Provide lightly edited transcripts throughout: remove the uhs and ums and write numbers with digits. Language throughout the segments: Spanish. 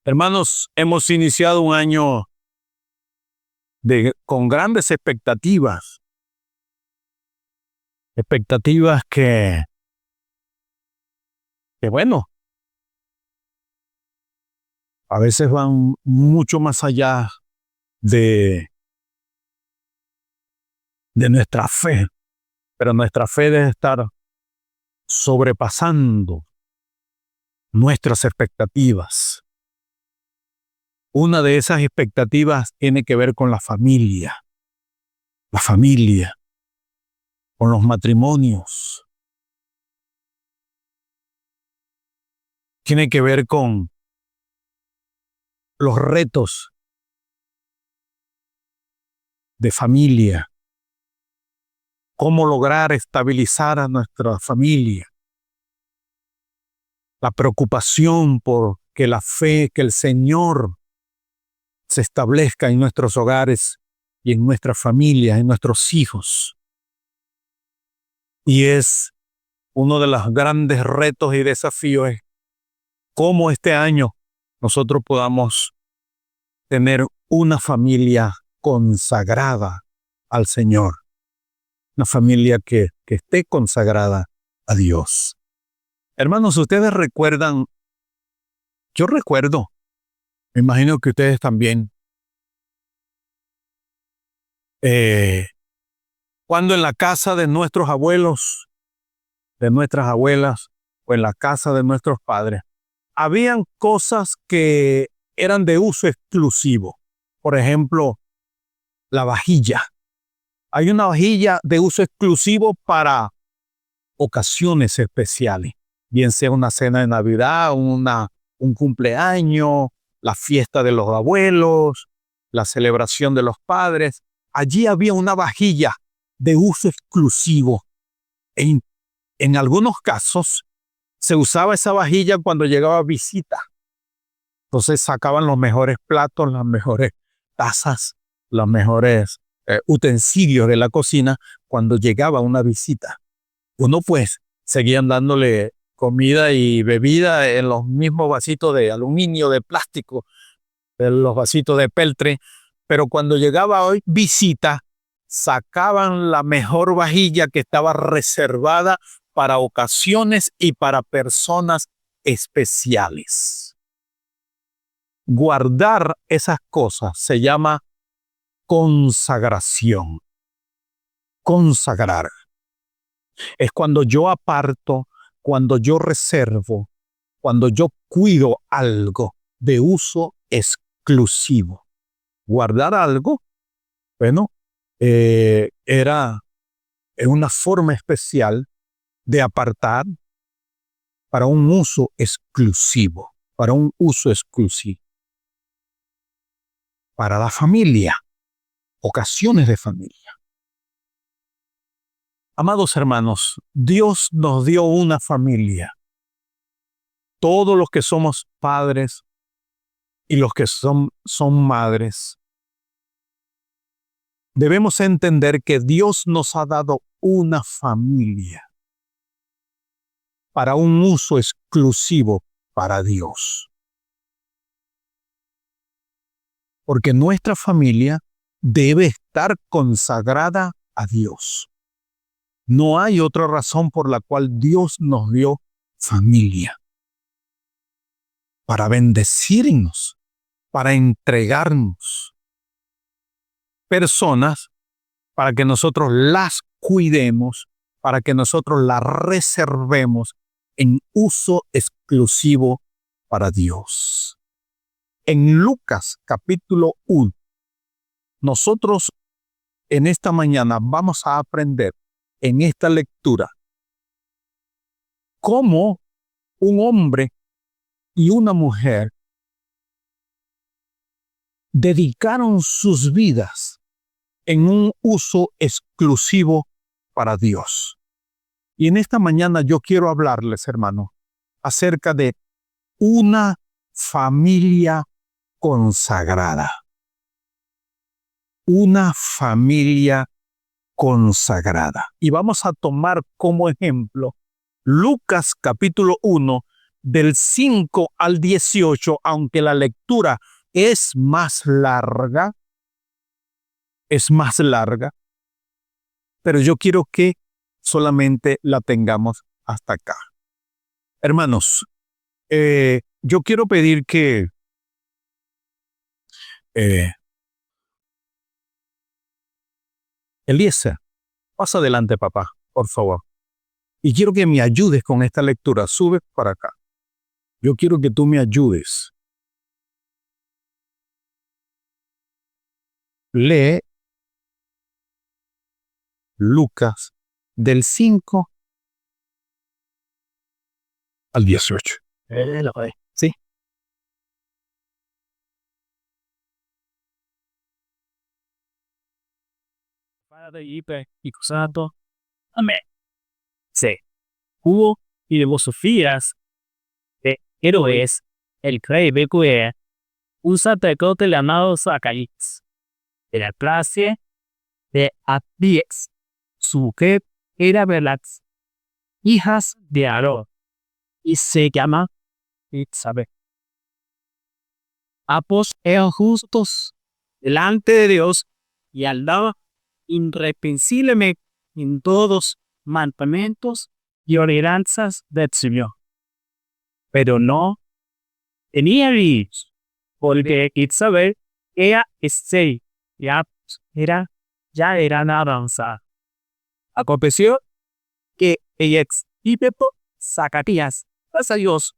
Hermanos, hemos iniciado un año con grandes expectativas. Expectativas que bueno, a veces van mucho más allá de, de nuestra fe. Pero nuestra fe debe estar sobrepasando nuestras expectativas. Una de esas expectativas tiene que ver con la familia, con los matrimonios. Tiene que ver con los retos de familia, cómo lograr estabilizar a nuestra familia, la preocupación por que la fe, que el Señor se establezca en nuestros hogares y en nuestras familias, en nuestros hijos. Y es uno de los grandes retos y desafíos es cómo este año nosotros podamos tener una familia consagrada al Señor, una familia que esté consagrada a Dios. Hermanos, ustedes recuerdan, yo recuerdo, me imagino que ustedes también, cuando en la casa de nuestros abuelos, de nuestras abuelas, o en la casa de nuestros padres, habían cosas que eran de uso exclusivo. Por ejemplo, la vajilla. Hay una vajilla de uso exclusivo para ocasiones especiales, bien sea una cena de Navidad, un cumpleaños, la fiesta de los abuelos, la celebración de los padres. Allí había una vajilla de uso exclusivo. En algunos casos se usaba esa vajilla cuando llegaba visita. Entonces sacaban los mejores platos, las mejores tazas, los mejores utensilios de la cocina cuando llegaba una visita. Uno pues seguían dándole comida y bebida en los mismos vasitos de aluminio, de plástico, en los vasitos de peltre, pero cuando llegaba hoy visita, sacaban la mejor vajilla que estaba reservada para ocasiones y para personas especiales. Guardar esas cosas se llama consagración. Consagrar. Es cuando yo aparto, cuando yo reservo, cuando yo cuido algo de uso exclusivo. Guardar algo, bueno, era una forma especial de apartar para un uso exclusivo, para un uso exclusivo. Para la familia, ocasiones de familia. Amados hermanos, Dios nos dio una familia. Todos los que somos padres y los que son madres, debemos entender que Dios nos ha dado una familia para un uso exclusivo para Dios. Porque nuestra familia debe estar consagrada a Dios. No hay otra razón por la cual Dios nos dio familia. Para bendecirnos, para entregarnos personas, para que nosotros las cuidemos, para que nosotros las reservemos en uso exclusivo para Dios. En Lucas capítulo 1, nosotros en esta mañana vamos a aprender en esta lectura cómo un hombre y una mujer dedicaron sus vidas en un uso exclusivo para Dios. Y en esta mañana yo quiero hablarles, hermano, acerca de una familia consagrada. Una familia consagrada. Y vamos a tomar como ejemplo Lucas capítulo 1, del 5 al 18, aunque la lectura es más larga, pero yo quiero que solamente la tengamos hasta acá. Hermanos, yo quiero pedir que Eliezer, pasa adelante, papá, por favor. Y quiero que me ayudes con esta lectura. Sube para acá. Yo quiero que tú me ayudes. Lee Lucas del 5 al 18. Sí. Amén. Sí. Hubo filosofías de héroes, el rey Becué, un sacerdote llamado Zacarías, de la clase de Abías. Su mujer era Belax, hijas de Aarón, y se llama Isabel. Ambos eran justos delante de Dios y andaban irreprensiblemente en todos mandamientos y ordenanzas del Señor. Pero no tenían hijos, porque Isabel era estéril, ya era avanzada. Aconteció que el ex Zacarías, gracias a Dios,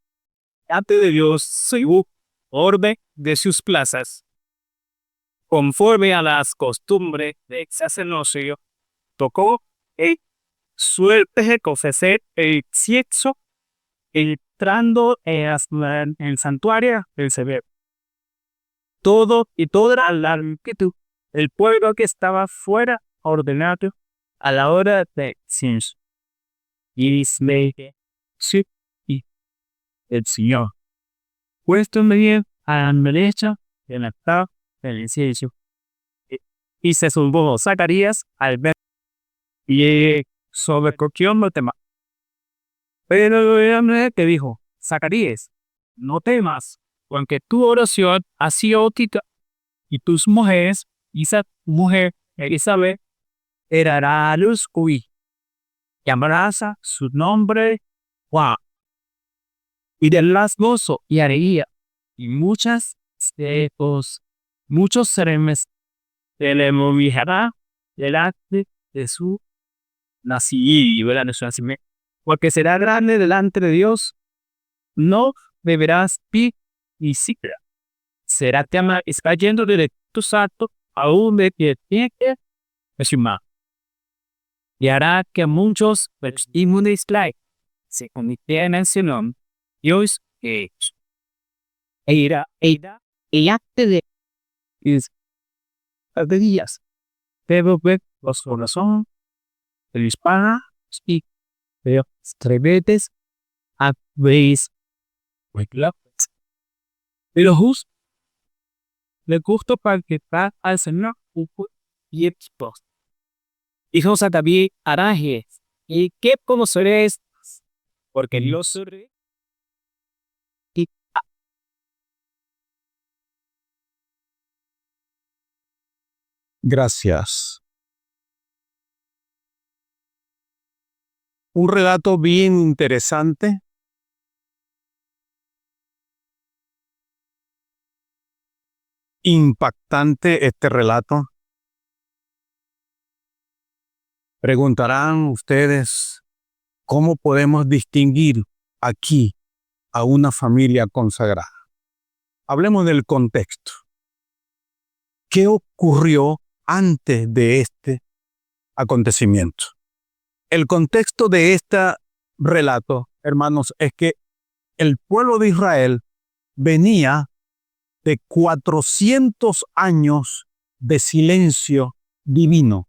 ante de Dios según orden de sus plazas, conforme a las costumbres del sacerdocio, tocó el suerte de confesar el sexo entrando en el santuario del Señor. Toda la multitud, el pueblo que estaba fuera ordenado a la hora de censo. Y sí, y el Señor, puesto medio a la derecha del altar del incienso. Y se zumbó Zacarías al ver y sobrecogió el tema. Pero el hombre que dijo: Zacarías, no temas, porque tu oración ha sido oída, y tus mujeres, mujer Elizabeth, heredará a luz y llamarás a su nombre Juan. Y darás gozo y alegría, y muchos serenes se le movilizará delante de su nacimiento, porque será grande delante de Dios. No beberás pi ni sidra. Será tema está yendo de tu santo aún de que tiene que más. Y hará que muchos inmunes se conviertan en su nombre. Dios es. Ella te de días. Pero ver los corazones, el hispana y veo trevetes a veis. Pero justo le gusto para que va al Señor y expuesto. Hijos a David Arajes, y qué conoceréis, porque Dios sobre y Gracias. Un relato bien interesante. Impactante este relato. Preguntarán ustedes, ¿cómo podemos distinguir aquí a una familia consagrada? Hablemos del contexto. ¿Qué ocurrió antes de este acontecimiento? El contexto de este relato, hermanos, es que el pueblo de Israel venía de 400 años de silencio divino.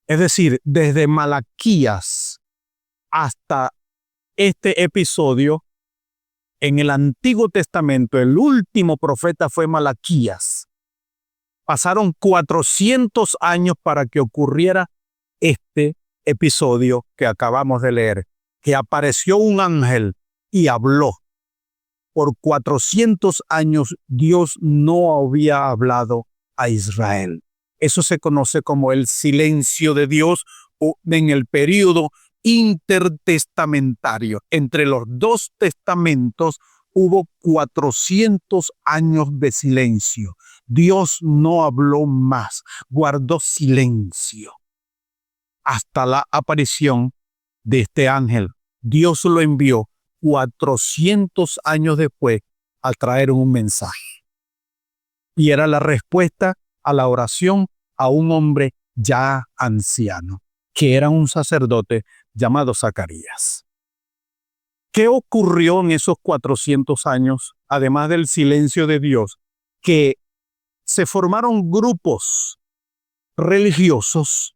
Es decir, desde Malaquías hasta este episodio, en el Antiguo Testamento, el último profeta fue Malaquías. Pasaron 400 años para que ocurriera este episodio que acabamos de leer, que apareció un ángel y habló por 400 años Dios no había hablado a Israel. Eso se conoce como el silencio de Dios o en el período intertestamentario. Entre los dos testamentos hubo 400 años de silencio. Dios no habló más, guardó silencio hasta la aparición de este ángel. Dios lo envió 400 años después a traer un mensaje. Y era la respuesta a la oración a un hombre ya anciano, que era un sacerdote llamado Zacarías. ¿Qué ocurrió en esos 400 años, además del silencio de Dios? Que se formaron grupos religiosos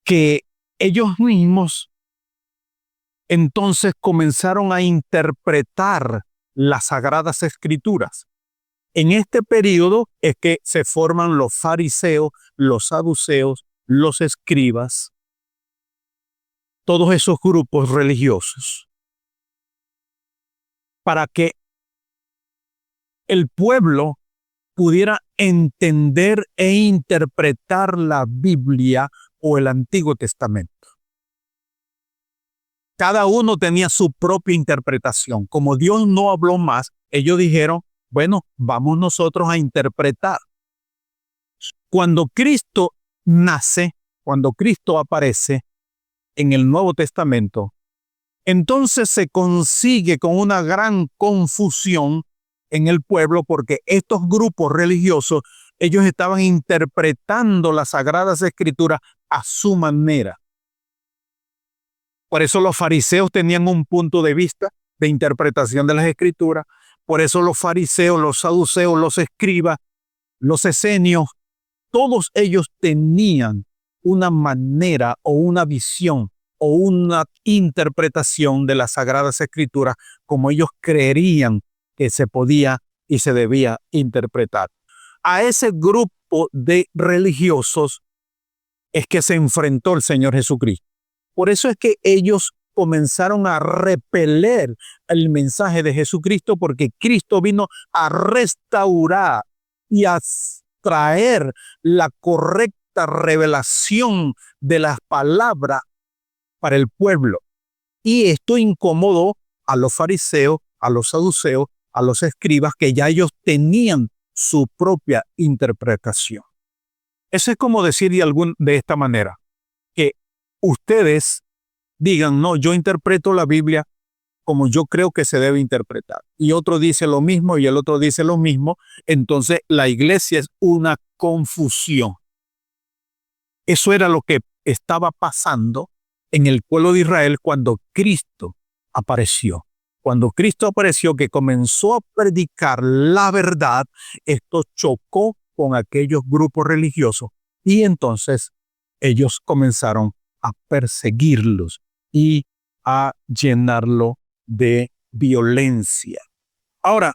que ellos mismos entonces comenzaron a interpretar las Sagradas Escrituras. En este periodo es que se forman los fariseos, los saduceos, los escribas, todos esos grupos religiosos, para que el pueblo pudiera entender e interpretar la Biblia o el Antiguo Testamento. Cada uno tenía su propia interpretación. Como Dios no habló más, ellos dijeron, bueno, vamos nosotros a interpretar. Cuando Cristo nace, cuando Cristo aparece en el Nuevo Testamento, entonces se consigue con una gran confusión en el pueblo porque estos grupos religiosos, ellos estaban interpretando las Sagradas Escrituras a su manera. Por eso los fariseos tenían un punto de vista de interpretación de las Escrituras. Por eso los fariseos, los saduceos, los escribas, los esenios, todos ellos tenían una manera o una visión o una interpretación de las Sagradas Escrituras como ellos creerían que se podía y se debía interpretar. A ese grupo de religiosos es que se enfrentó el Señor Jesucristo. Por eso es que ellos comenzaron a repeler el mensaje de Jesucristo, porque Cristo vino a restaurar y a traer la correcta revelación de las palabras para el pueblo. Y esto incomodó a los fariseos, a los saduceos, a los escribas, que ya ellos tenían su propia interpretación. Eso es como decir de esta manera, que ustedes digan, no, yo interpreto la Biblia como yo creo que se debe interpretar. Y otro dice lo mismo y el otro dice lo mismo. Entonces la iglesia es una confusión. Eso era lo que estaba pasando en el pueblo de Israel cuando Cristo apareció. Cuando Cristo apareció, que comenzó a predicar la verdad, esto chocó con aquellos grupos religiosos y entonces ellos comenzaron a perseguirlos y a llenarlo de violencia. Ahora,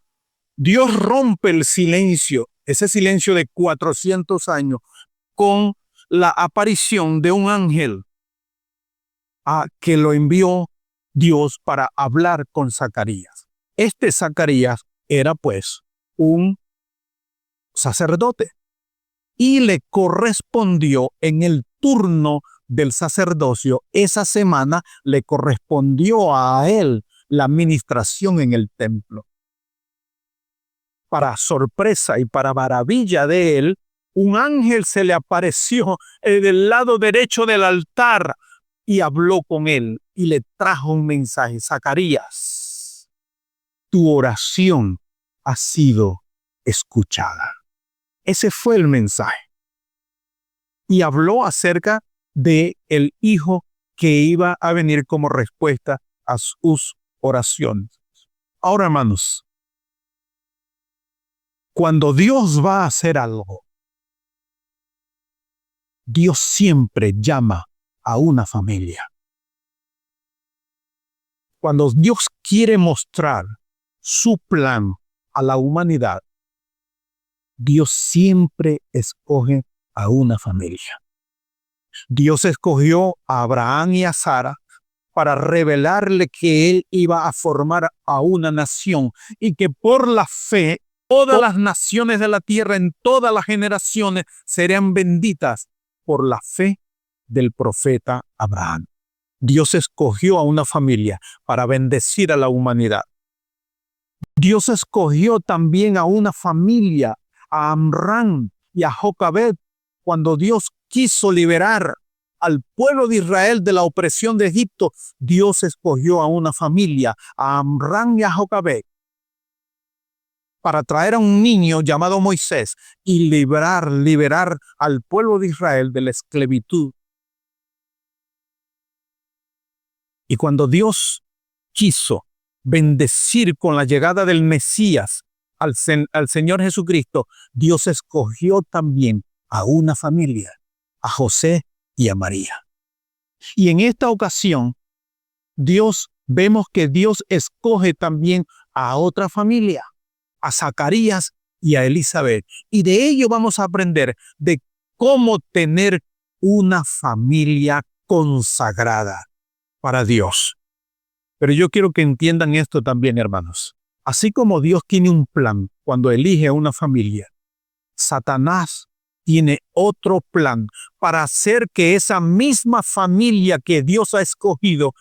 Dios rompe el silencio, ese silencio de 400 años, con la aparición de un ángel que lo envió Dios para hablar con Zacarías. Este Zacarías era pues un sacerdote y le correspondió en el turno del sacerdocio, esa semana le correspondió a él la administración en el templo. Para sorpresa y para maravilla de él, un ángel se le apareció del lado derecho del altar y habló con él y le trajo un mensaje. Zacarías, tu oración ha sido escuchada. Ese fue el mensaje. Y habló acerca de el hijo que iba a venir como respuesta a sus oraciones. Ahora, hermanos, cuando Dios va a hacer algo, Dios siempre llama a una familia. Cuando Dios quiere mostrar su plan a la humanidad, Dios siempre escoge a una familia. Dios escogió a Abraham y a Sara para revelarle que él iba a formar a una nación y que por la fe todas las naciones de la tierra en todas las generaciones serían benditas por la fe del profeta Abraham. Dios escogió a una familia para bendecir a la humanidad. Dios escogió también a una familia, a Amram y a Jocabed, cuando Dios quiso liberar al pueblo de Israel de la opresión de Egipto. Dios escogió a una familia, a Amram y a Jocabed, para traer a un niño llamado Moisés y liberar al pueblo de Israel de la esclavitud. Y cuando Dios quiso bendecir con la llegada del Mesías al Señor Jesucristo, Dios escogió también a una familia, a José y a María. Y en esta ocasión, vemos que Dios escoge también a otra familia, a Zacarías y a Elizabeth. Y de ello vamos a aprender de cómo tener una familia consagrada para Dios. Pero yo quiero que entiendan esto también, hermanos. Así como Dios tiene un plan cuando elige a una familia, Satanás tiene otro plan para hacer que esa misma familia que Dios ha escogido,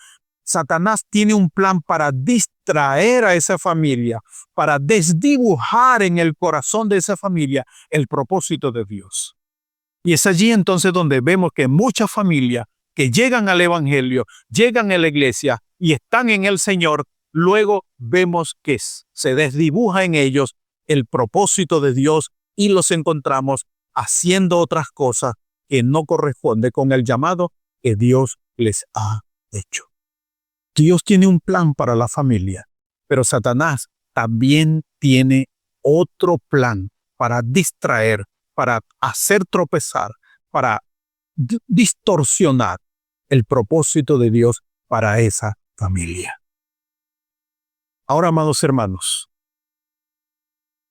Satanás tiene un plan para distraer a esa familia, para desdibujar en el corazón de esa familia el propósito de Dios. Y es allí entonces donde vemos que muchas familias que llegan al Evangelio, llegan a la iglesia y están en el Señor, luego vemos que se desdibuja en ellos el propósito de Dios y los encontramos haciendo otras cosas que no corresponden con el llamado que Dios les ha hecho. Dios tiene un plan para la familia, pero Satanás también tiene otro plan para distraer, para hacer tropezar, para distorsionar el propósito de Dios para esa familia. Ahora, amados hermanos,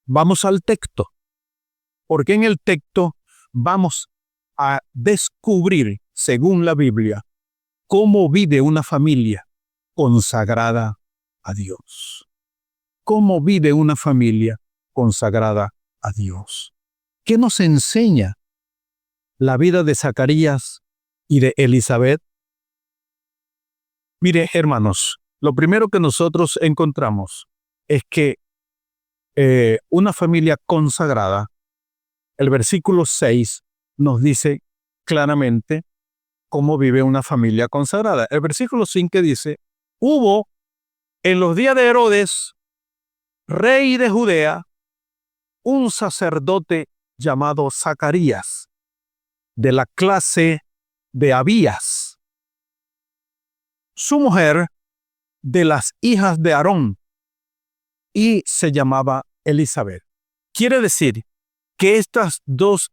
vamos al texto, porque en el texto vamos a descubrir, según la Biblia, cómo vive una familia consagrada a Dios. ¿Cómo vive una familia consagrada a Dios? ¿Qué nos enseña la vida de Zacarías y de Elizabeth? Mire, hermanos, lo primero que nosotros encontramos es que una familia consagrada, el versículo 6 nos dice claramente cómo vive una familia consagrada. El versículo 5 dice: hubo en los días de Herodes, rey de Judea, un sacerdote llamado Zacarías, de la clase de Abías. Su mujer, de las hijas de Aarón, y se llamaba Elizabeth. Quiere decir que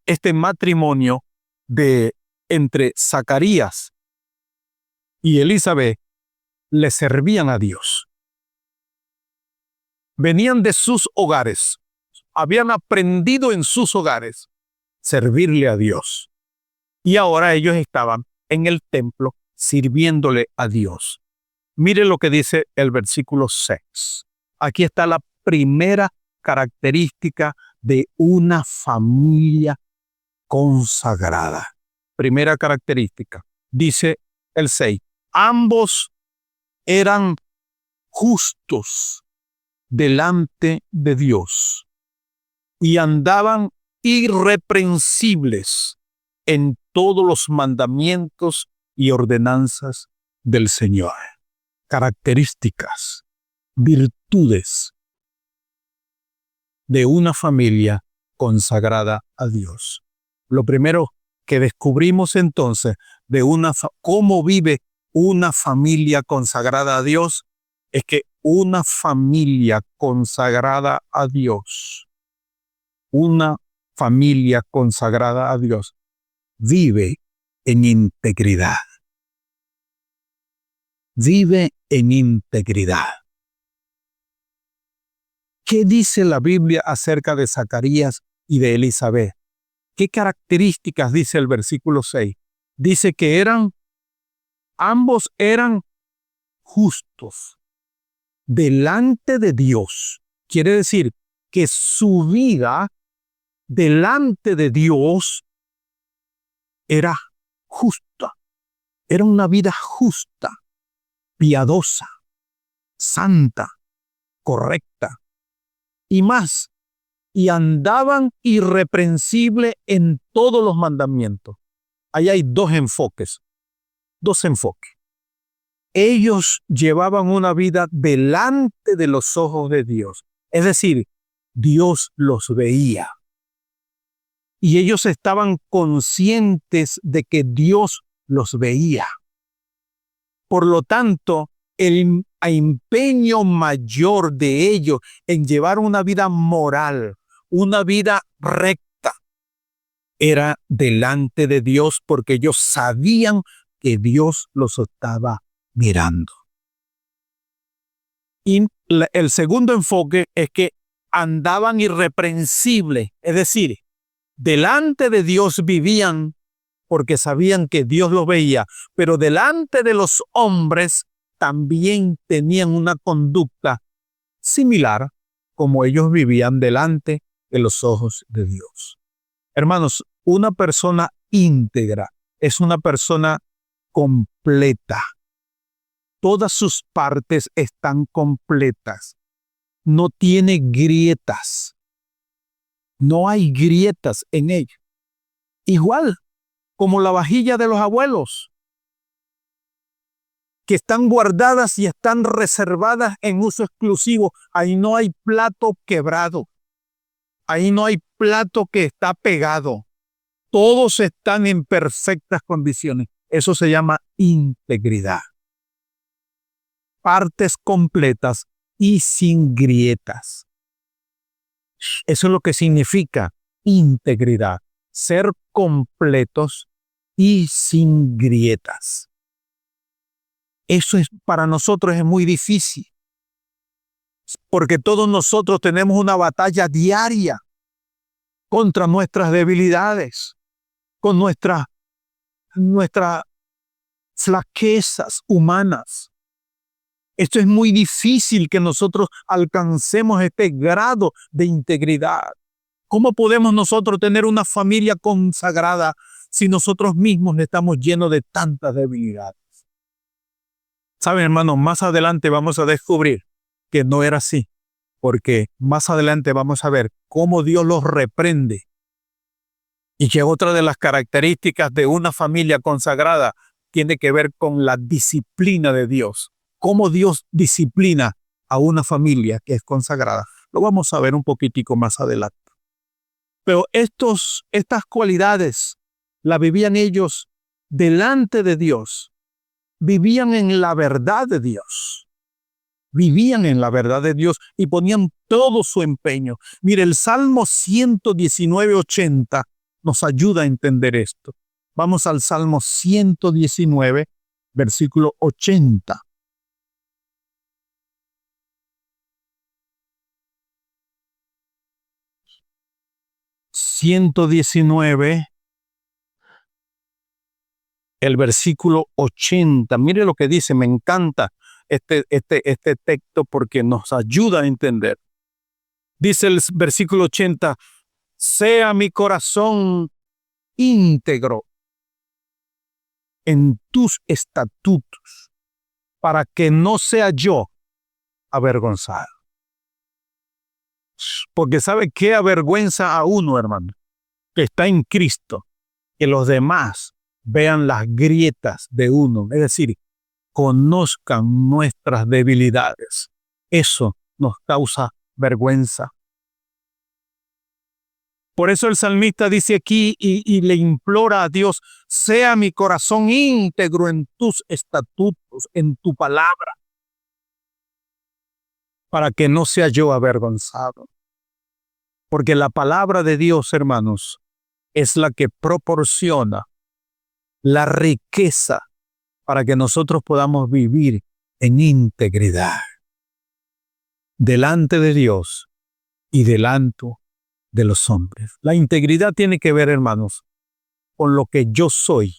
este matrimonio entre Zacarías y Elizabeth le servían a Dios. Venían de sus hogares, habían aprendido en sus hogares servirle a Dios. Y ahora ellos estaban en el templo sirviéndole a Dios. Mire lo que dice el versículo 6. Aquí está la primera característica de una familia consagrada. Primera característica. Dice el 6. Ambos eran justos delante de Dios y andaban irreprensibles en todos los mandamientos y ordenanzas del Señor. Características, virtudes de una familia consagrada a Dios. Lo primero que descubrimos entonces de cómo vive una familia consagrada a Dios es que una familia consagrada a Dios, una familia consagrada a Dios, vive en integridad. Vive en integridad. ¿Qué dice la Biblia acerca de Zacarías y de Elizabeth? ¿Qué características dice el versículo 6? Dice que ambos eran justos delante de Dios. Quiere decir que su vida delante de Dios era justa. Era una vida justa, piadosa, santa, correcta. Y más, y andaban irreprensible en todos los mandamientos. Ahí hay dos enfoques. Ellos llevaban una vida delante de los ojos de Dios. Es decir, Dios los veía. Y ellos estaban conscientes de que Dios los veía. Por lo tanto, el empeño mayor de ellos en llevar una vida moral, una vida recta, era delante de Dios, porque ellos sabían que Dios los estaba mirando. Y el segundo enfoque es que andaban irreprensibles, es decir, delante de Dios vivían porque sabían que Dios los veía, pero delante de los hombres también tenían una conducta similar como ellos vivían delante de los ojos de Dios. Hermanos, una persona íntegra es una persona completa. Todas sus partes están completas. No tiene grietas. No hay grietas en ella. Igual como la vajilla de los abuelos, que están guardadas y están reservadas en uso exclusivo. Ahí no hay plato quebrado. Ahí no hay plato que está pegado. Todos están en perfectas condiciones. Eso se llama integridad. Partes completas y sin grietas. Eso es lo que significa integridad. Ser completos y sin grietas. Eso para nosotros es muy difícil, porque todos nosotros tenemos una batalla diaria contra nuestras debilidades, con nuestras flaquezas humanas. Esto es muy difícil que nosotros alcancemos este grado de integridad. ¿Cómo podemos nosotros tener una familia consagrada si nosotros mismos estamos llenos de tantas debilidades? Saben, hermanos, más adelante vamos a descubrir que no era así, porque más adelante vamos a ver cómo Dios los reprende y que otra de las características de una familia consagrada tiene que ver con la disciplina de Dios. Cómo Dios disciplina a una familia que es consagrada. Lo vamos a ver un poquitico más adelante. Pero estas cualidades las vivían ellos delante de Dios. Vivían en la verdad de Dios. Vivían en la verdad de Dios y ponían todo su empeño. Mire, el Salmo 119:80 nos ayuda a entender esto. Vamos al Salmo 119, versículo 80. El versículo 80. Mire lo que dice, me encanta este texto porque nos ayuda a entender. Dice el versículo 80, sea mi corazón íntegro en tus estatutos, para que no sea yo avergonzado. Porque ¿sabe qué avergüenza a uno, hermano? Que está en Cristo, que los demás vean las grietas de uno, es decir, conozcan nuestras debilidades. Eso nos causa vergüenza. Por eso el salmista dice aquí y le implora a Dios, sea mi corazón íntegro en tus estatutos, en tu palabra, para que no sea yo avergonzado. Porque la palabra de Dios, hermanos, es la que proporciona la riqueza para que nosotros podamos vivir en integridad delante de Dios y delante de los hombres. La integridad tiene que ver, hermanos, con lo que yo soy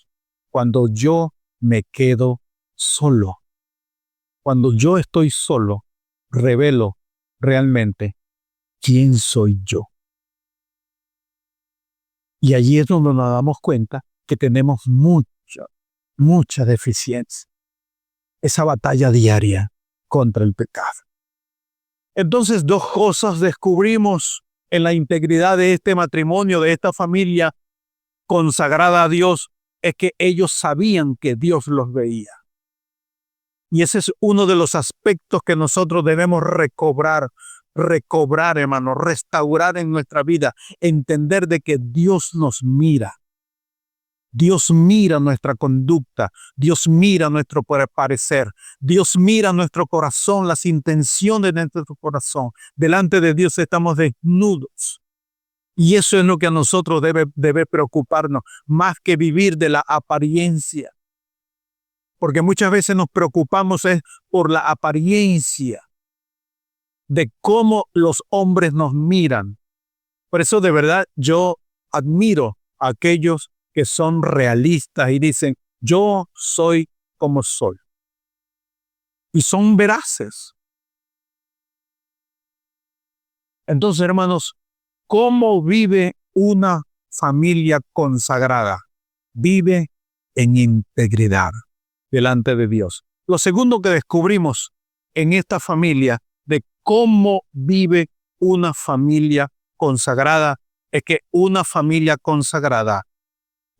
cuando yo me quedo solo. Cuando yo estoy solo, revelo realmente quién soy yo. Y allí es donde nos damos cuenta que tenemos mucha deficiencia. Esa batalla diaria contra el pecado. Entonces, dos cosas descubrimos en la integridad de este matrimonio, de esta familia consagrada a Dios, es que ellos sabían que Dios los veía. Y ese es uno de los aspectos que nosotros debemos recobrar, hermano, restaurar en nuestra vida, entender de que Dios nos mira. Dios mira nuestra conducta, Dios mira nuestro parecer, Dios mira nuestro corazón, las intenciones de nuestro corazón. Delante de Dios estamos desnudos. Y eso es lo que a nosotros debe preocuparnos, más que vivir de la apariencia. Porque muchas veces nos preocupamos es por la apariencia de cómo los hombres nos miran. Por eso de verdad yo admiro a aquellos que son realistas y dicen, yo soy como soy. Y son veraces. Entonces, hermanos, ¿cómo vive una familia consagrada? Vive en integridad delante de Dios. Lo segundo que descubrimos en esta familia de cómo vive una familia consagrada es que una familia consagrada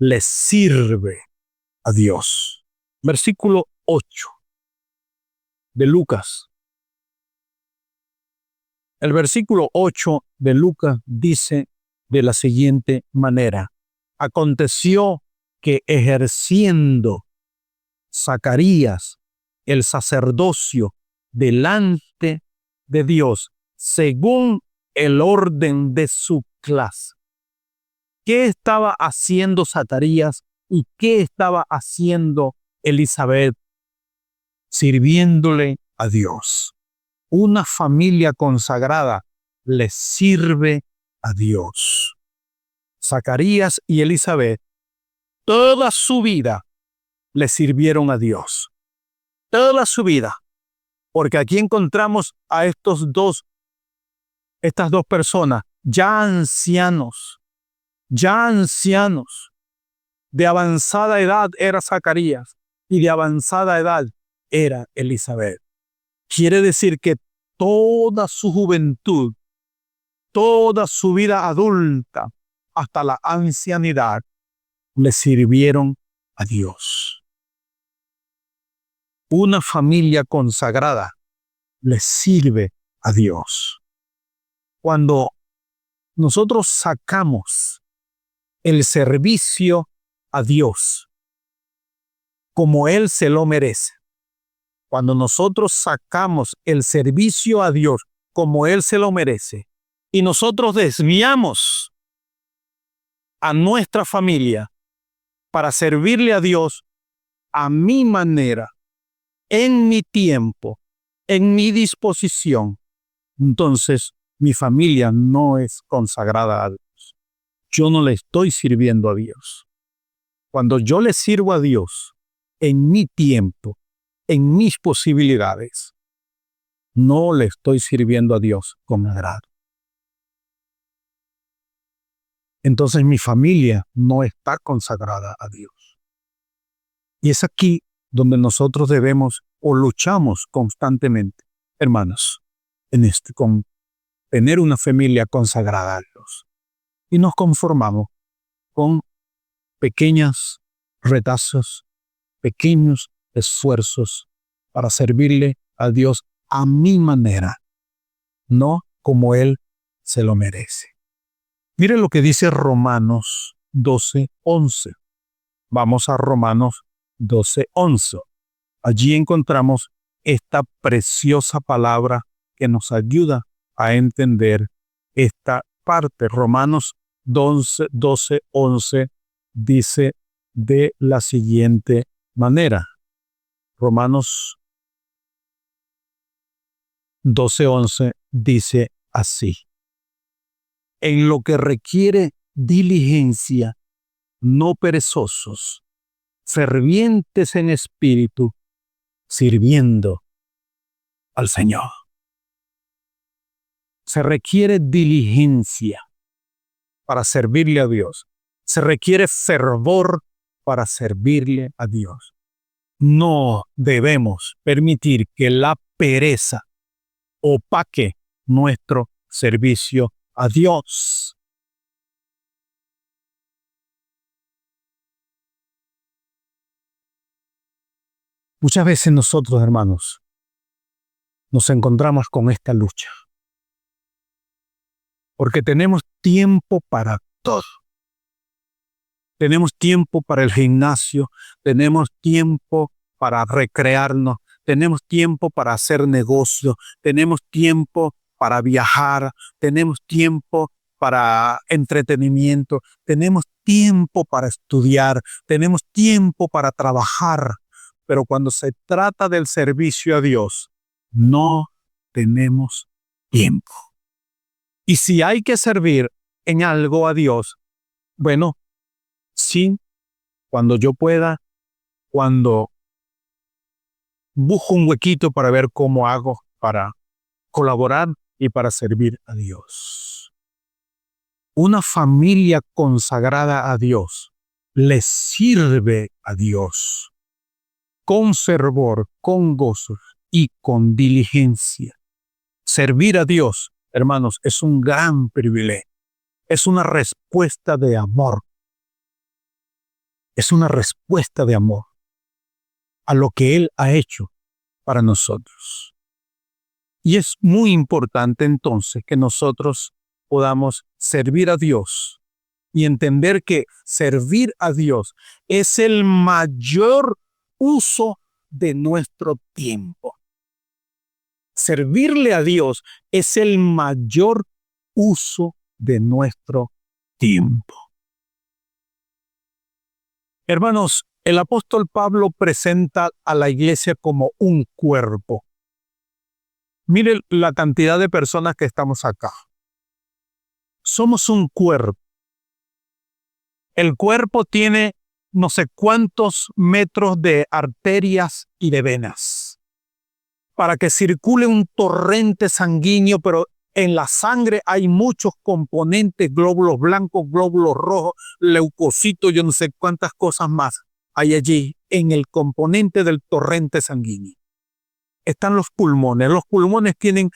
le sirve a Dios. Versículo 8 de Lucas. El versículo 8 de Lucas dice de la siguiente manera: aconteció que ejerciendo Zacarías el sacerdocio delante de Dios, según el orden de su clase. ¿Qué estaba haciendo Zacarías y qué estaba haciendo Elizabeth? Sirviéndole a Dios. Una familia consagrada le sirve a Dios. Zacarías y Elizabeth, toda su vida le sirvieron a Dios. Toda su vida. Porque aquí encontramos a estas dos personas ya ancianos. De avanzada edad era Zacarías y de avanzada edad era Elizabeth. Quiere decir que toda su juventud, toda su vida adulta, hasta la ancianidad, le sirvieron a Dios. Una familia consagrada le sirve a Dios. Cuando nosotros sacamos el servicio a Dios como Él se lo merece, cuando nosotros sacamos el servicio a Dios como Él se lo merece y nosotros desviamos a nuestra familia para servirle a Dios a mi manera, en mi tiempo, en mi disposición, entonces mi familia no es consagrada a Dios. Yo no le estoy sirviendo a Dios. Cuando yo le sirvo a Dios en mi tiempo, en mis posibilidades, no le estoy sirviendo a Dios con agrado. Entonces mi familia no está consagrada a Dios. Y es aquí donde nosotros debemos o luchamos constantemente, hermanos, con tener una familia consagrada a Dios. Y nos conformamos con pequeños retazos, pequeños esfuerzos para servirle a Dios a mi manera, no como Él se lo merece. Mire lo que dice Romanos 12:11. Vamos a Romanos 12:11. Allí encontramos esta preciosa palabra que nos ayuda a entender esta parte. Romanos 12:11 dice de la siguiente manera. Romanos 12:11 dice así: en lo que requiere diligencia, no perezosos, fervientes en espíritu, sirviendo al Señor. Se requiere diligencia para servirle a Dios. Se requiere fervor para servirle a Dios. No debemos permitir que la pereza opaque nuestro servicio a Dios. Muchas veces nosotros, hermanos, nos encontramos con esta lucha. Porque tenemos tiempo para todo. Tenemos tiempo para el gimnasio, tenemos tiempo para recrearnos, tenemos tiempo para hacer negocio, tenemos tiempo para viajar, tenemos tiempo para entretenimiento, tenemos tiempo para estudiar, tenemos tiempo para trabajar. Pero cuando se trata del servicio a Dios, no tenemos tiempo. Y si hay que servir en algo a Dios, bueno, sí, cuando yo pueda, cuando busco un huequito para ver cómo hago para colaborar y para servir a Dios. Una familia consagrada a Dios le sirve a Dios con fervor, con gozo y con diligencia. Servir a Dios, hermanos, es un gran privilegio. Es una respuesta de amor. Es una respuesta de amor a lo que Él ha hecho para nosotros. Y es muy importante entonces que nosotros podamos servir a Dios y entender que servir a Dios es el mayor uso de nuestro tiempo. Servirle a Dios es el mayor uso de nuestro tiempo. Hermanos, el apóstol Pablo presenta a la iglesia como un cuerpo. Miren la cantidad de personas que estamos acá. Somos un cuerpo. El cuerpo tiene no sé cuántos metros de arterias y de venas para que circule un torrente sanguíneo, pero en la sangre hay muchos componentes, glóbulos blancos, glóbulos rojos, leucocitos, yo no sé cuántas cosas más hay allí en el componente del torrente sanguíneo. Están los pulmones. Los pulmones tienen,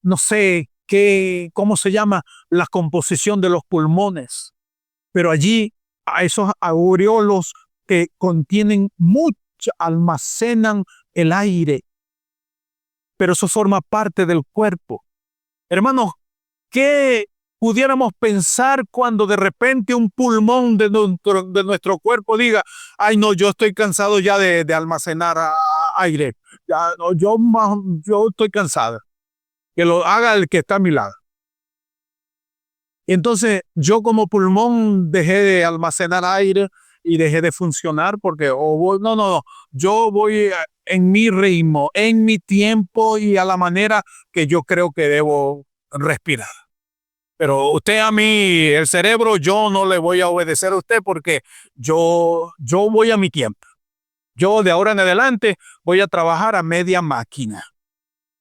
no sé cómo se llama la composición de los pulmones, pero allí a esos aureolos que contienen mucho, almacenan el aire, pero eso forma parte del cuerpo. Hermanos, ¿qué pudiéramos pensar cuando de repente un pulmón de nuestro cuerpo diga, ay no, yo estoy cansado ya de almacenar aire, ya, no, yo estoy cansado, que lo haga el que está a mi lado? Y entonces yo como pulmón dejé de almacenar aire y dejé de funcionar porque yo voy en mi ritmo, en mi tiempo y a la manera que yo creo que debo respirar. Pero usted a mí, el cerebro, yo no le voy a obedecer a usted porque yo voy a mi tiempo. Yo de ahora en adelante voy a trabajar a media máquina,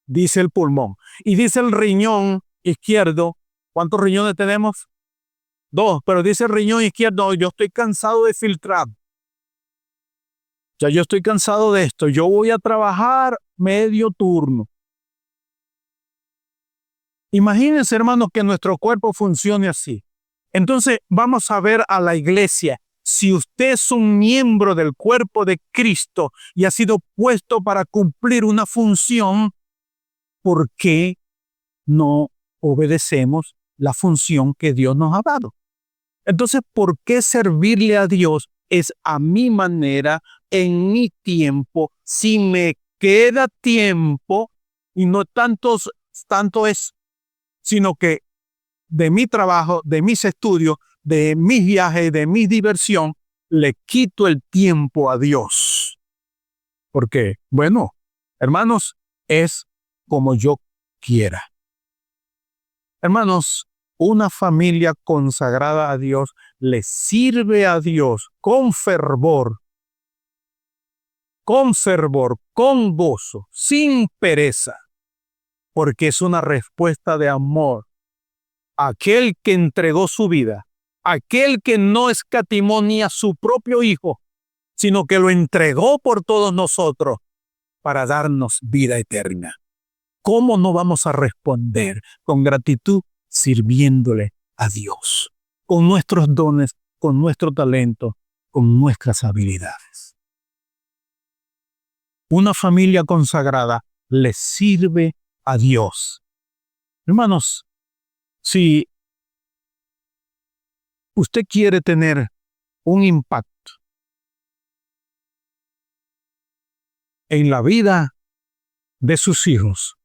dice el pulmón. Y dice el riñón izquierdo, ¿cuántos riñones tenemos? 2, pero dice el riñón izquierdo, yo estoy cansado de filtrar. Ya yo estoy cansado de esto, yo voy a trabajar medio turno. Imagínense, hermanos, que nuestro cuerpo funcione así. Entonces, vamos a ver a la iglesia. Si usted es un miembro del cuerpo de Cristo y ha sido puesto para cumplir una función, ¿por qué no obedecemos la función que Dios nos ha dado? Entonces, ¿por qué servirle a Dios es a mi manera, en mi tiempo, si me queda tiempo, y no tanto es, sino que de mi trabajo, de mis estudios, de mis viajes, de mi diversión, le quito el tiempo a Dios? Porque, bueno, hermanos, es como yo quiera. Hermanos, una familia consagrada a Dios le sirve a Dios con fervor, con fervor, con gozo, sin pereza, porque es una respuesta de amor. Aquel que entregó su vida, aquel que no escatimó ni a su propio Hijo, sino que lo entregó por todos nosotros para darnos vida eterna. ¿Cómo no vamos a responder con gratitud sirviéndole a Dios, con nuestros dones, con nuestro talento, con nuestras habilidades? Una familia consagrada le sirve a Dios. Hermanos, si usted quiere tener un impacto en la vida de sus hijos,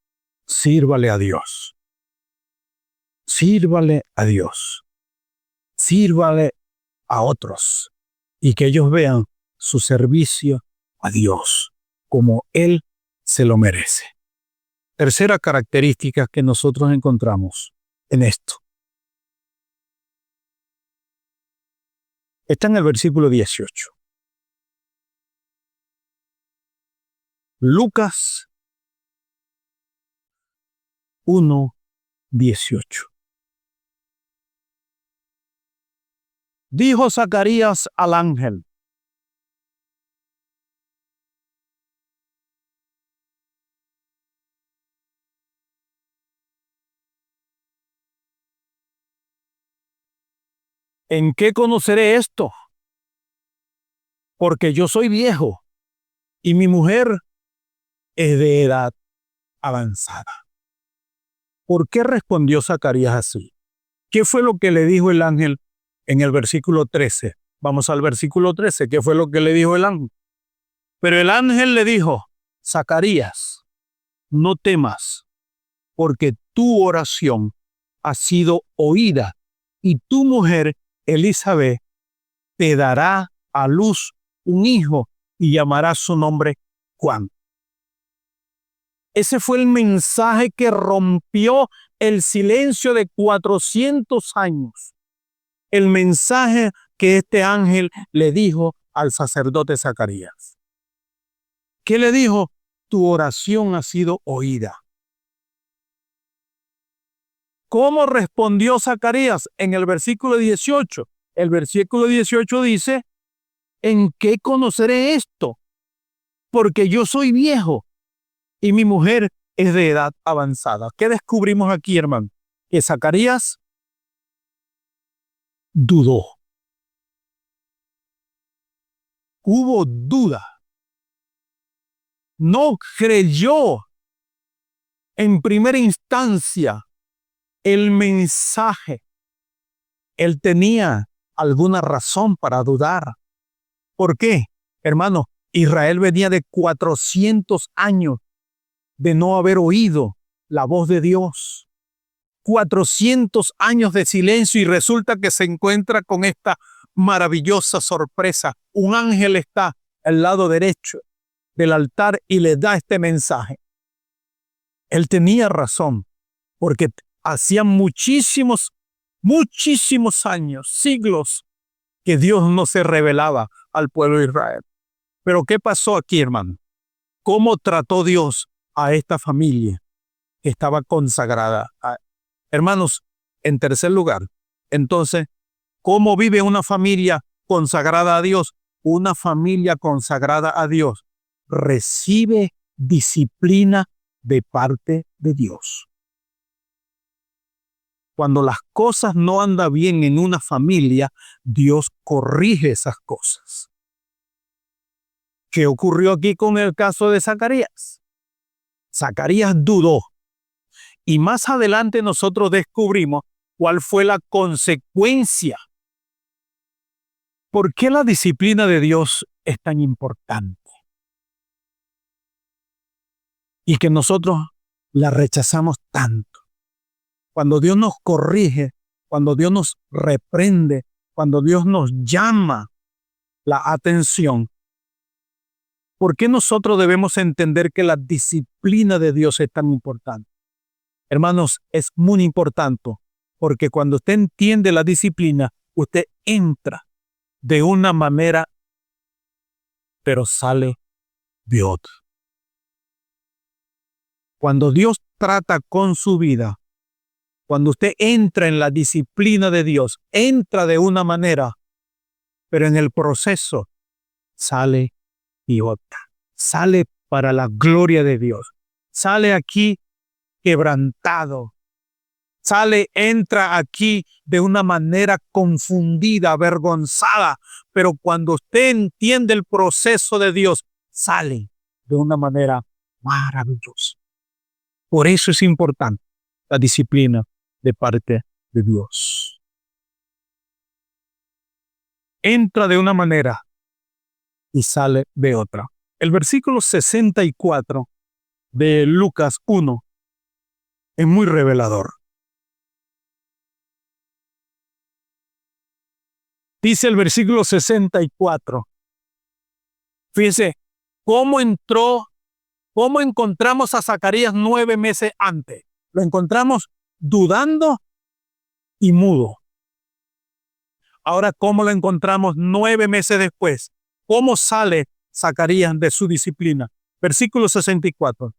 sírvale a Dios. Sírvale a Dios. Sírvale a otros y que ellos vean su servicio a Dios como Él se lo merece. Tercera característica que nosotros encontramos en esto. Está en el versículo 18. Lucas 1:18. Dijo Zacarías al ángel: ¿en qué conoceré esto? Porque yo soy viejo y mi mujer es de edad avanzada. ¿Por qué respondió Zacarías así? ¿Qué fue lo que le dijo el ángel en el versículo 13? Vamos al versículo 13. ¿Qué fue lo que le dijo el ángel? Pero el ángel le dijo: Zacarías, no temas, porque tu oración ha sido oída y tu mujer Elizabeth te dará a luz un hijo y llamará su nombre Juan. Ese fue el mensaje que rompió el silencio de 400 años. El mensaje que este ángel le dijo al sacerdote Zacarías. ¿Qué le dijo? Tu oración ha sido oída. ¿Cómo respondió Zacarías? En el versículo 18. El versículo 18 dice: ¿en qué conoceré esto? Porque yo soy viejo y mi mujer es de edad avanzada. ¿Qué descubrimos aquí, hermano? Que Zacarías dudó. Hubo duda. No creyó en primera instancia el mensaje. Él tenía alguna razón para dudar. ¿Por qué? Hermano, Israel venía de 400 años de no haber oído la voz de Dios. 400 años de silencio y resulta que se encuentra con esta maravillosa sorpresa. Un ángel está al lado derecho del altar y le da este mensaje. Él tenía razón, porque hacía muchísimos años, siglos, que Dios no se revelaba al pueblo de Israel. Pero ¿qué pasó aquí, hermano? ¿Cómo trató Dios a esta familia que estaba consagrada? Hermanos, en tercer lugar, entonces, ¿cómo vive una familia consagrada a Dios? Una familia consagrada a Dios recibe disciplina de parte de Dios. Cuando las cosas no andan bien en una familia, Dios corrige esas cosas. ¿Qué ocurrió aquí con el caso de Zacarías? Zacarías dudó. Y más adelante nosotros descubrimos cuál fue la consecuencia. ¿Por qué la disciplina de Dios es tan importante? Y que nosotros la rechazamos tanto. Cuando Dios nos corrige, cuando Dios nos reprende, cuando Dios nos llama la atención, ¿por qué nosotros debemos entender que la disciplina de Dios es tan importante? Hermanos, es muy importante porque cuando usted entiende la disciplina, usted entra de una manera, pero sale de otro. Cuando Dios trata con su vida, cuando usted entra en la disciplina de Dios, entra de una manera, pero en el proceso sale y otra. Sale para la gloria de Dios. Sale aquí quebrantado. Entra aquí de una manera confundida, avergonzada, pero cuando usted entiende el proceso de Dios, sale de una manera maravillosa. Por eso es importante la disciplina de parte de Dios. Entra de una manera y sale de otra. El versículo 64 de Lucas 1 es muy revelador. Dice el versículo 64. Fíjese, ¿cómo encontramos a Zacarías 9 meses antes? Lo encontramos dudando y mudo. Ahora, ¿cómo lo encontramos 9 meses después? ¿Cómo sale Zacarías de su disciplina? Versículo 64.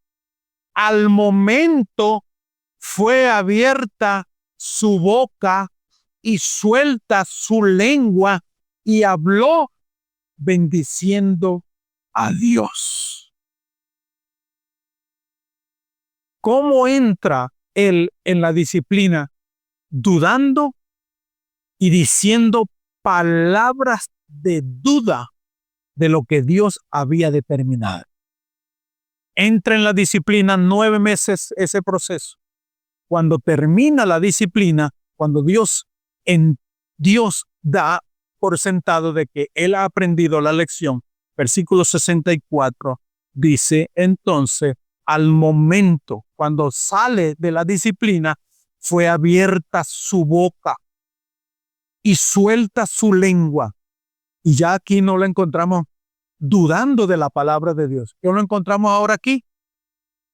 Al momento fue abierta su boca y suelta su lengua y habló bendiciendo a Dios. ¿Cómo entra él en la disciplina? Dudando y diciendo palabras de duda de lo que Dios había determinado. Entra en la disciplina 9 meses ese proceso. Cuando termina la disciplina, cuando Dios da por sentado de que él ha aprendido la lección, versículo 64 dice, entonces, al momento, cuando sale de la disciplina, fue abierta su boca y suelta su lengua. Y ya aquí no lo encontramos dudando de la palabra de Dios. ¿Qué lo encontramos ahora aquí?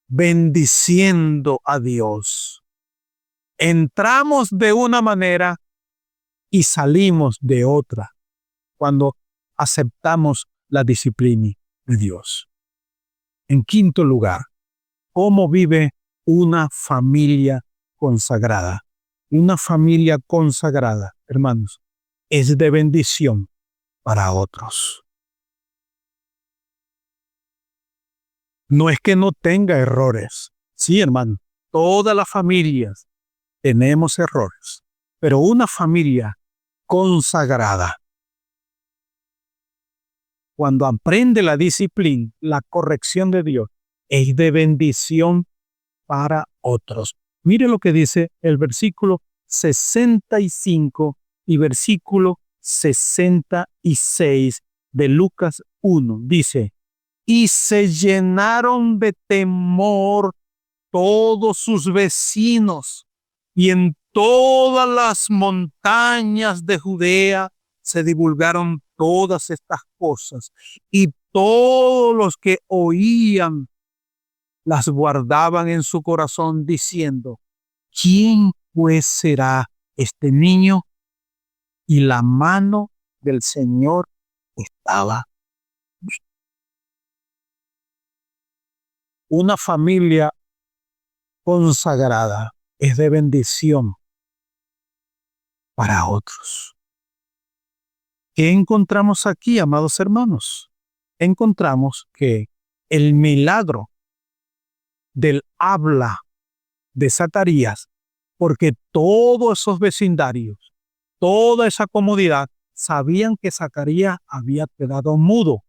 Bendiciendo a Dios. Entramos de una manera y salimos de otra cuando aceptamos la disciplina de Dios. En quinto lugar, ¿cómo vive una familia consagrada? Una familia consagrada, hermanos, es de bendición para otros. No es que no tenga errores. Sí, hermano, todas las familias tenemos errores, pero una familia consagrada, cuando aprende la disciplina, la corrección de Dios, es de bendición para otros. Mire lo que dice el versículo 65 y versículo 66 de Lucas 1. Dice, y se llenaron de temor todos sus vecinos, y en todas las montañas de Judea se divulgaron todas estas cosas, y todos los que oían las guardaban en su corazón diciendo, ¿quién pues será este niño? Y la mano del Señor estaba. Una familia consagrada es de bendición para otros. ¿Qué encontramos aquí, amados hermanos? Encontramos que el milagro del habla de Zacarías, porque todos esos vecindarios, toda esa comunidad, sabían que Zacarías había quedado mudo.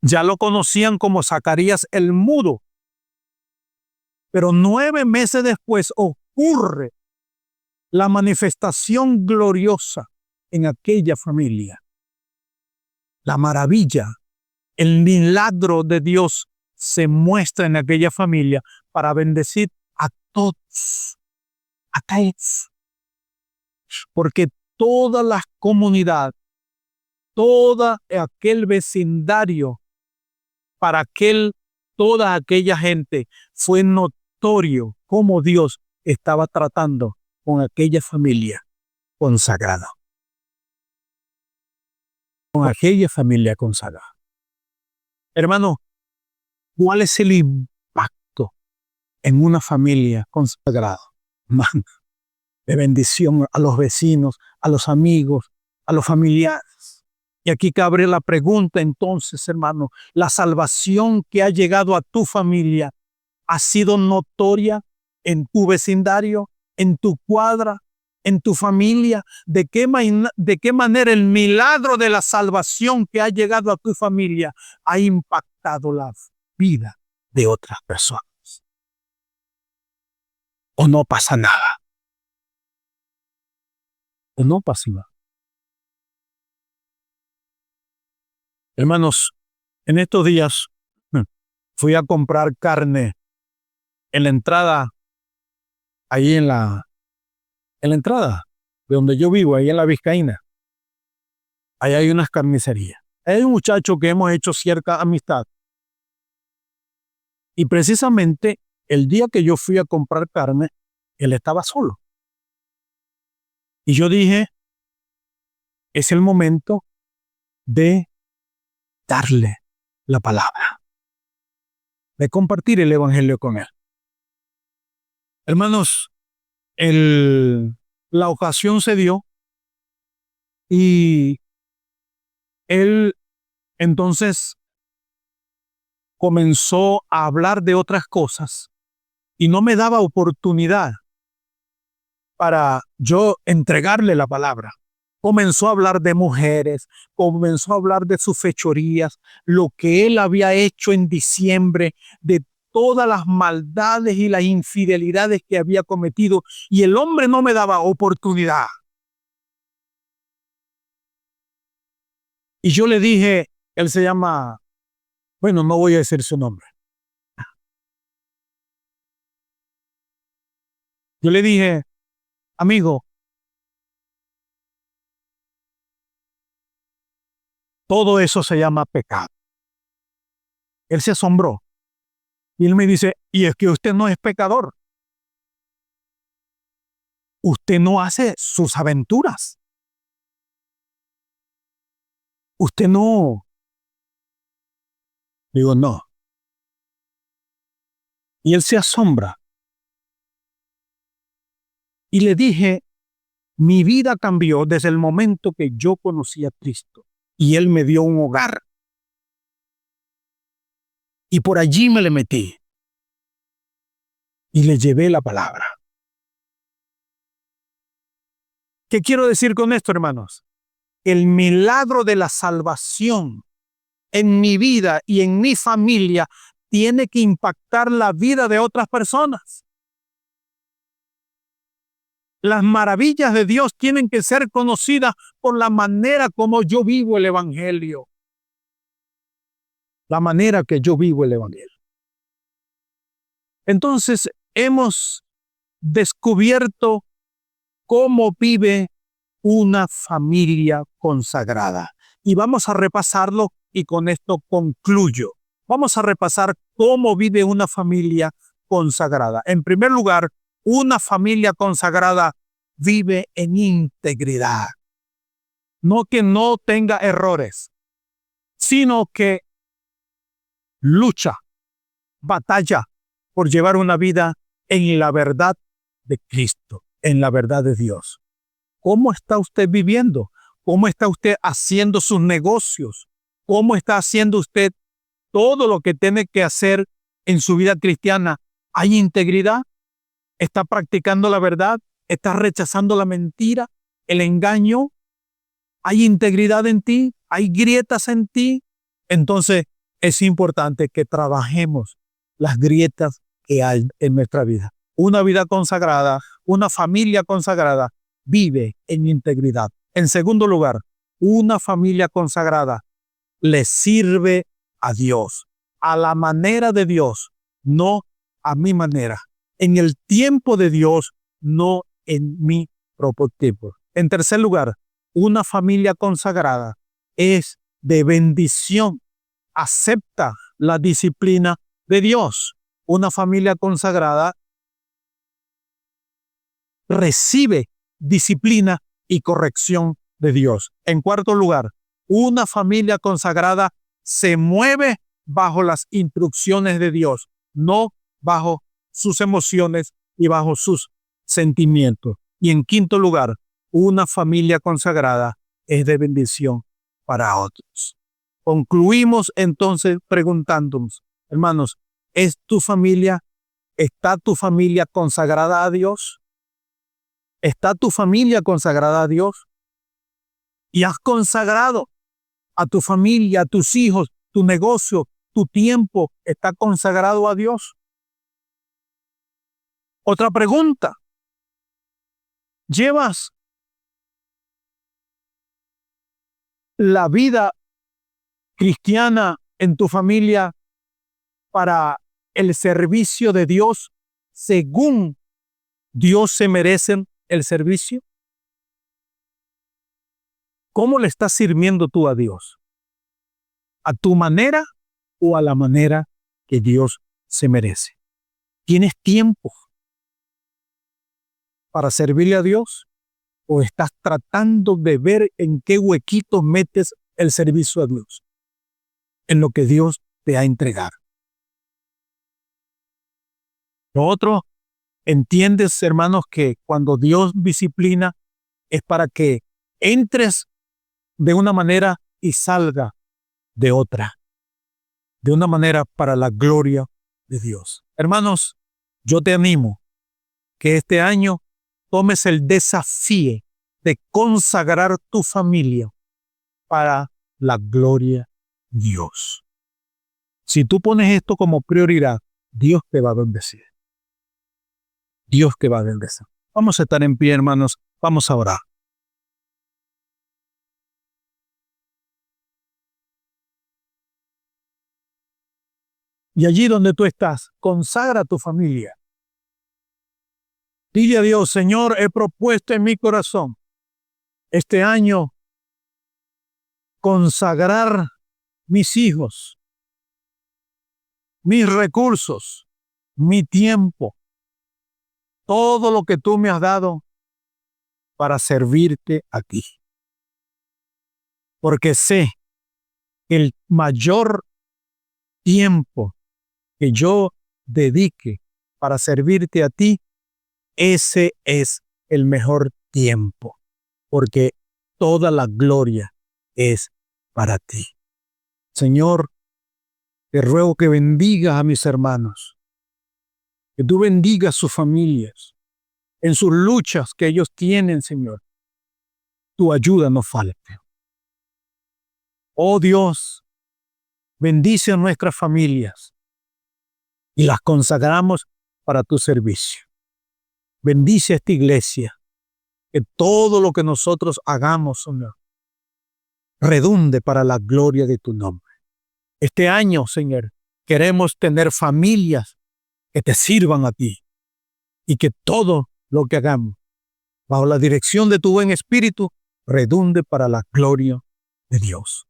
Ya lo conocían como Zacarías el mudo. Pero 9 meses después ocurre la manifestación gloriosa en aquella familia. La maravilla, el milagro de Dios se muestra en aquella familia para bendecir a todos. A todos. Porque toda la comunidad, todo aquel vecindario, toda aquella gente fue notorio cómo Dios estaba tratando con aquella familia consagrada. con aquella familia consagrada. Hermano, ¿cuál es el impacto en una familia consagrada? Man, de bendición a los vecinos, a los amigos, a los familiares. Y aquí cabe la pregunta entonces, hermano, ¿la salvación que ha llegado a tu familia ha sido notoria en tu vecindario, en tu cuadra, en tu familia? ¿De qué manera el milagro de la salvación que ha llegado a tu familia ha impactado la vida de otras personas? ¿O no pasa nada? ¿O no pasa nada? Hermanos, en estos días fui a comprar carne en la entrada, ahí en la entrada de donde yo vivo, ahí en la Vizcaína. Ahí hay unas carnicerías. Hay un muchacho que hemos hecho cierta amistad. Y precisamente el día que yo fui a comprar carne, él estaba solo. Y yo dije, es el momento de darle la palabra, de compartir el evangelio con él. Hermanos, la ocasión se dio y él entonces comenzó a hablar de otras cosas y no me daba oportunidad para yo entregarle la palabra. Comenzó a hablar de mujeres, comenzó a hablar de sus fechorías, lo que él había hecho en diciembre, de todas las maldades y las infidelidades que había cometido, y el hombre no me daba oportunidad. Y yo le dije, él se llama, bueno, no voy a decir su nombre. Yo le dije, amigo, todo eso se llama pecado. Él se asombró. Y él me dice, y es que usted no es pecador. Usted no hace sus aventuras. Usted no. Digo, no. Y él se asombra. Y le dije, mi vida cambió desde el momento que yo conocí a Cristo. Y él me dio un hogar. Y por allí me le metí. Y le llevé la palabra. ¿Qué quiero decir con esto, hermanos? El milagro de la salvación en mi vida y en mi familia tiene que impactar la vida de otras personas. Las maravillas de Dios tienen que ser conocidas por la manera como yo vivo el evangelio. La manera que yo vivo el evangelio. Entonces, hemos descubierto cómo vive una familia consagrada. Y vamos a repasarlo y con esto concluyo. Vamos a repasar cómo vive una familia consagrada. En primer lugar, una familia consagrada vive en integridad. No que no tenga errores, sino que lucha, batalla por llevar una vida en la verdad de Cristo, en la verdad de Dios. ¿Cómo está usted viviendo? ¿Cómo está usted haciendo sus negocios? ¿Cómo está haciendo usted todo lo que tiene que hacer en su vida cristiana? ¿Hay integridad? ¿Está practicando la verdad? ¿Está rechazando la mentira, el engaño? ¿Hay integridad en ti? ¿Hay grietas en ti? Entonces es importante que trabajemos las grietas que hay en nuestra vida. Una vida consagrada, una familia consagrada, vive en integridad. En segundo lugar, una familia consagrada le sirve a Dios, a la manera de Dios, no a mi manera. En el tiempo de Dios, no en mi propio tiempo. En tercer lugar, una familia consagrada es de bendición. Acepta la disciplina de Dios. Una familia consagrada recibe disciplina y corrección de Dios. En cuarto lugar, Una familia consagrada se mueve bajo las instrucciones de Dios, no bajo sus emociones y bajo sus sentimientos. Y en quinto lugar, una familia consagrada es de bendición para otros. Concluimos entonces preguntándonos, hermanos, ¿está tu familia consagrada a Dios? ¿Está tu familia consagrada a Dios? ¿Y has consagrado a tu familia, a tus hijos, tu negocio, tu tiempo está consagrado a Dios? Otra pregunta. ¿Llevas la vida cristiana en tu familia para el servicio de Dios según Dios se merecen el servicio? ¿Cómo le estás sirviendo tú a Dios? ¿A tu manera o a la manera que Dios se merece? ¿Tienes tiempo para servirle a Dios? ¿O estás tratando de ver en qué huequitos metes el servicio a Dios? En lo que Dios te ha entregado. Lo otro, entiendes, hermanos, que cuando Dios disciplina es para que entres de una manera y salga de otra. De una manera para la gloria de Dios. Hermanos, yo te animo que este año tomes el desafío de consagrar tu familia para la gloria de Dios. Si tú pones esto como prioridad, Dios te va a bendecir. Dios te va a bendecir. Vamos a estar en pie, hermanos. Vamos a orar. Y allí donde tú estás, consagra a tu familia. Dile a Dios, Señor, he propuesto en mi corazón este año consagrar mis hijos, mis recursos, mi tiempo, todo lo que tú me has dado para servirte a ti. Porque sé que el mayor tiempo que yo dedique para servirte a ti, ese es el mejor tiempo, porque toda la gloria es para ti. Señor, te ruego que bendigas a mis hermanos, que tú bendigas sus familias, en sus luchas que ellos tienen, Señor. Tu ayuda no falte. Oh Dios, bendice a nuestras familias y las consagramos para tu servicio. Bendice a esta iglesia, que todo lo que nosotros hagamos, Señor, redunde para la gloria de tu nombre. Este año, Señor, queremos tener familias que te sirvan a ti y que todo lo que hagamos, bajo la dirección de tu buen espíritu, redunde para la gloria de Dios.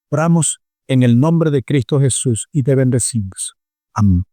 Oramos en el nombre de Cristo Jesús y te bendecimos. Amén.